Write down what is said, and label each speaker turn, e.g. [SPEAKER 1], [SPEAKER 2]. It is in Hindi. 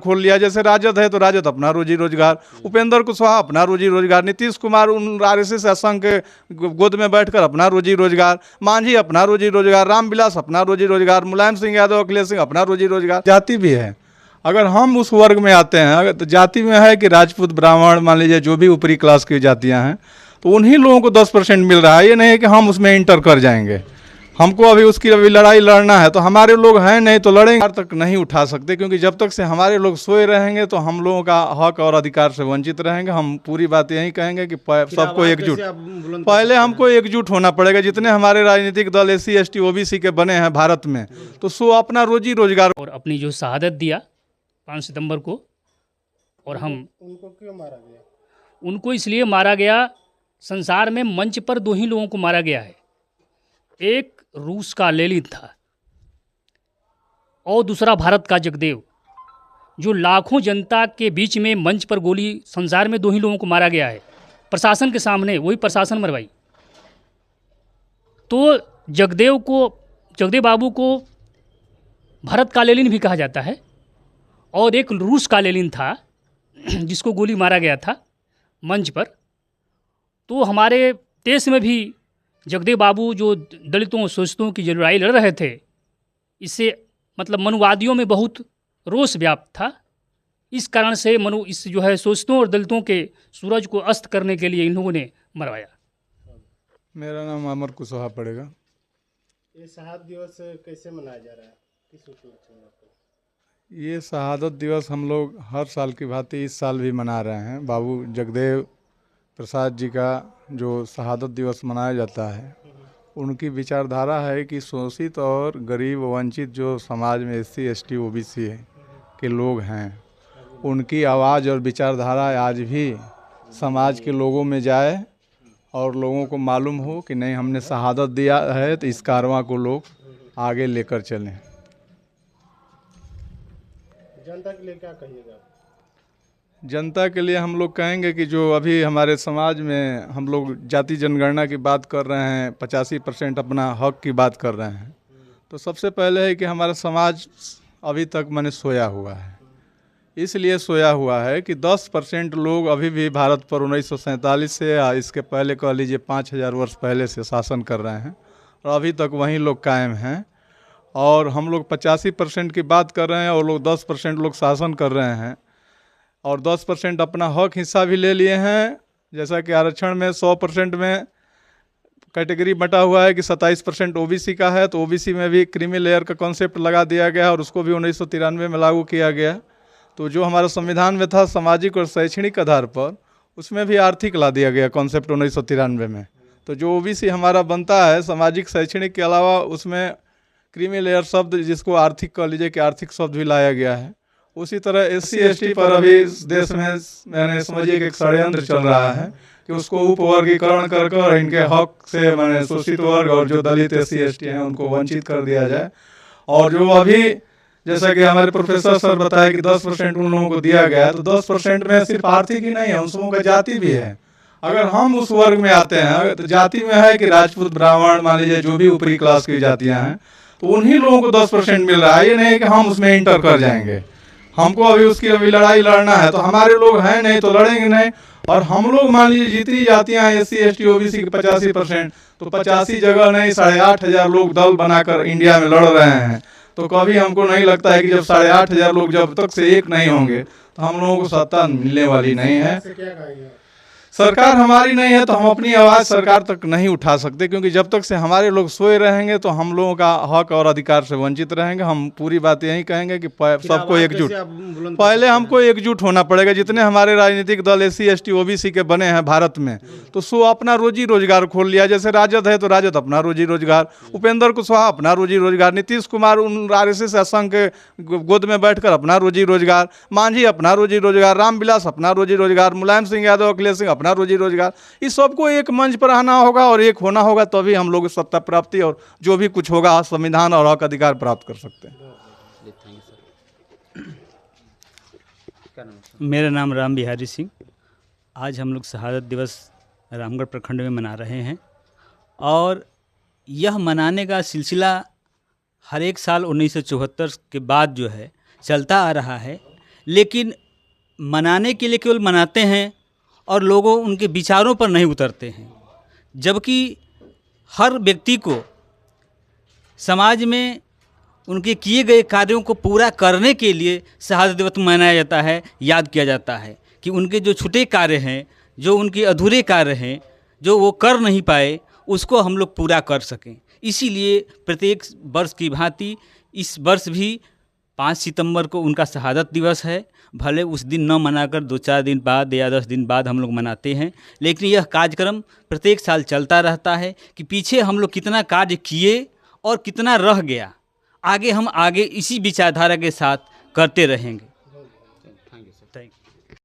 [SPEAKER 1] खोल लिया। जैसे राजद है तो राजद अपना रोजी रोजगार, उपेंद्र कुशवाहा अपना रोजी रोजगार, नीतीश कुमार उन आरएसएस संघ के गोद में बैठकर अपना रोजी रोजगार, मांझी अपना रोजी रोजगार, रामविलास अपना रोजी रोजगार, मुलायम सिंह यादव, अखिलेश सिंह अपना रोजी रोजगार। जाति भी है, अगर हम उस वर्ग में आते हैं, अगर तो जाति में है कि राजपूत, ब्राह्मण, मान लीजिए जो भी ऊपरी क्लास की जातियां हैं, तो उन्हीं लोगों को 10% मिल रहा है। ये नहीं है कि हम उसमें इंटर कर जाएंगे, हमको अभी उसकी अभी लड़ाई लड़ना है, तो हमारे लोग हैं नहीं तो लड़ेंगे तक नहीं उठा सकते, क्योंकि जब तक से हमारे लोग सोए रहेंगे तो हम लोगों का हक और अधिकार से वंचित रहेंगे। हम पूरी बात यही कहेंगे कि सबको एकजुट, पहले हमको एकजुट होना पड़ेगा। जितने हमारे राजनीतिक दल SC ST OBC के बने हैं भारत में, तो सो अपना रोजी रोजगार
[SPEAKER 2] और अपनी जो शहादत दिया 5 सितंबर को, और हम
[SPEAKER 3] उनको क्यों मारा गया?
[SPEAKER 2] उनको इसलिए मारा गया, संसार में मंच पर 2 ही लोगों को मारा गया है, एक रूस का लेनिन था और दूसरा भारत का जगदेव, जो लाखों जनता के बीच में मंच पर गोली, संसार में 2 ही लोगों को मारा गया है, प्रशासन के सामने, वही प्रशासन मरवाई। तो जगदेव बाबू को भारत का लेनिन भी कहा जाता है, और एक रूस का लेनिन था जिसको गोली मारा गया था मंच पर। तो हमारे देश में भी जगदेव बाबू जो दलितों शोषितों की जो लड़ाई लड़ रहे थे, इससे मतलब मनुवादियों में बहुत रोष व्याप्त था। इस कारण से इस जो है शोषितों और दलितों के सूरज को अस्त करने के लिए इन लोगों ने मरवाया।
[SPEAKER 1] मेरा नाम अमर कुशवाहा पड़ेगा।
[SPEAKER 3] ये शहादत दिवस कैसे मनाया जा रहा है, किस उपलक्ष्य में?
[SPEAKER 1] ये शहादत दिवस हम लोग हर साल की भांति इस साल भी मना रहे हैं। बाबू जगदेव प्रसाद जी का जो शहादत दिवस मनाया जाता है, उनकी विचारधारा है कि शोषित और गरीब वंचित जो समाज में SC ST OBC के लोग हैं, उनकी आवाज़ और विचारधारा आज भी समाज के लोगों में जाए और लोगों को मालूम हो कि नहीं, हमने शहादत दिया है तो इस कारवां को लोग आगे लेकर चलें।
[SPEAKER 3] जनता के लिए क्या कहिएगा?
[SPEAKER 1] जनता के लिए हम लोग कहेंगे कि जो अभी हमारे समाज में हम लोग जाति जनगणना की बात कर रहे हैं, 85% अपना हक की बात कर रहे हैं, तो सबसे पहले है कि हमारा समाज अभी तक मैंने सोया हुआ है। इसलिए सोया हुआ है कि 10% लोग अभी भी भारत पर 1947 से या इसके पहले कह लीजिए 5000 वर्ष पहले से शासन कर रहे हैं, और अभी तक वहीं लोग कायम हैं। और हम लोग 85% की बात कर रहे हैं और लोग 10% लोग शासन कर रहे हैं, और 10% अपना हक हिस्सा भी ले लिए हैं। जैसा कि आरक्षण में 100% में कैटेगरी बटा हुआ है कि 27% OBC का है, तो OBC में भी क्रीमी लेयर का कॉन्सेप्ट लगा दिया गया और उसको भी 1993 में लागू किया गया। तो जो हमारा संविधान में था सामाजिक और शैक्षणिक आधार पर, उसमें भी आर्थिक ला दिया गया कॉन्सेप्ट 1993 में। तो जो OBC हमारा बनता है सामाजिक शैक्षणिक के अलावा, उसमें क्रीमी लेयर शब्द, जिसको आर्थिक कह लीजिए कि आर्थिक शब्द भी लाया गया है। उसी तरह SC ST पर अभी इस देश में मैंने समझिए कि एक षड्यंत्र चल रहा है कि उसको उपवर्गीकरण कर इनके हक से मैंने शोषित वर्ग और जो दलित SC ST हैं उनको वंचित कर दिया जाए। और जो अभी जैसा कि हमारे प्रोफेसर सर बताए कि 10% उन लोगों को दिया गया है, तो 10% में सिर्फ आर्थिक ही नहीं है, उन सबों का जाति भी है। अगर हम उस वर्ग में आते हैं, तो जाति में है कि राजपूत, ब्राह्मण, मान लीजिए जो भी ऊपरी क्लास की जातियां हैं, तो उन्हीं लोगों को 10% मिल रहा है। ये नहीं है कि हम उसमें इंटर कर जाएंगे, हमको अभी उसकी अभी लड़ाई लड़ना है, तो हमारे लोग हैं नहीं तो लड़ेंगे नहीं। और हम लोग मान लीजिए जितनी जातियां हैं SC ST OBC की 85%, तो 85 जगह नहीं 8500 लोग दल बनाकर इंडिया में लड़ रहे हैं। तो कभी हमको नहीं लगता है कि जब 8500 लोग जब तक से एक नहीं होंगे, तो हम लोगों को सत्ता मिलने वाली नहीं है।
[SPEAKER 3] क्या कहेंगे?
[SPEAKER 1] सरकार हमारी नहीं है तो हम अपनी आवाज़ सरकार तक नहीं उठा सकते, क्योंकि जब तक से हमारे लोग सोए रहेंगे तो हम लोगों का हक और अधिकार से वंचित रहेंगे। हम पूरी बात यही कहेंगे कि सबको एकजुट, पहले हमको एकजुट होना पड़ेगा। जितने हमारे राजनीतिक दल SC ST OBC के बने हैं भारत में, तो सो अपना रोजी रोजगार खोल लिया। जैसे राजद है तो राजद अपना रोजी रोजगार, उपेंद्र कुशवाहा अपना रोजी रोजगार, नीतीश कुमार उन आरएसएस संघ के गोद में बैठकर अपना रोजी रोजगार, मांझी अपना रोजी रोजगार, रामविलास अपना रोजी रोजगार, मुलायम सिंह यादव, अखिलेश सिंह अपना रोजी रोजगार। इस सबको एक मंच पर आना होगा और एक होना होगा, तभी हम लोग सत्ता प्राप्ति और जो भी कुछ होगा संविधान और हक अधिकार प्राप्त कर सकते हैं।
[SPEAKER 4] मेरा नाम राम बिहारी सिंह। आज हम लोग शहादत दिवस रामगढ़ प्रखंड में मना रहे हैं, और यह मनाने का सिलसिला हर एक साल 1974 के बाद जो है चलता आ रहा है। लेकिन मनाने के लिए केवल मनाते हैं और लोगों उनके विचारों पर नहीं उतरते हैं। जबकि हर व्यक्ति को समाज में उनके किए गए कार्यों को पूरा करने के लिए शहादत दिवस मनाया जाता है, याद किया जाता है कि उनके जो छूटे कार्य हैं, जो उनके अधूरे कार्य हैं, जो वो कर नहीं पाए, उसको हम लोग पूरा कर सकें। इसीलिए प्रत्येक वर्ष की भांति इस वर्ष भी 5 सितंबर को उनका शहादत दिवस है। भले उस दिन न मनाकर 2-4 दिन बाद या 10 दिन बाद हम लोग मनाते हैं, लेकिन यह कार्यक्रम प्रत्येक साल चलता रहता है कि पीछे हम लोग कितना कार्य किए और कितना रह गया, आगे हम इसी विचारधारा के साथ करते रहेंगे।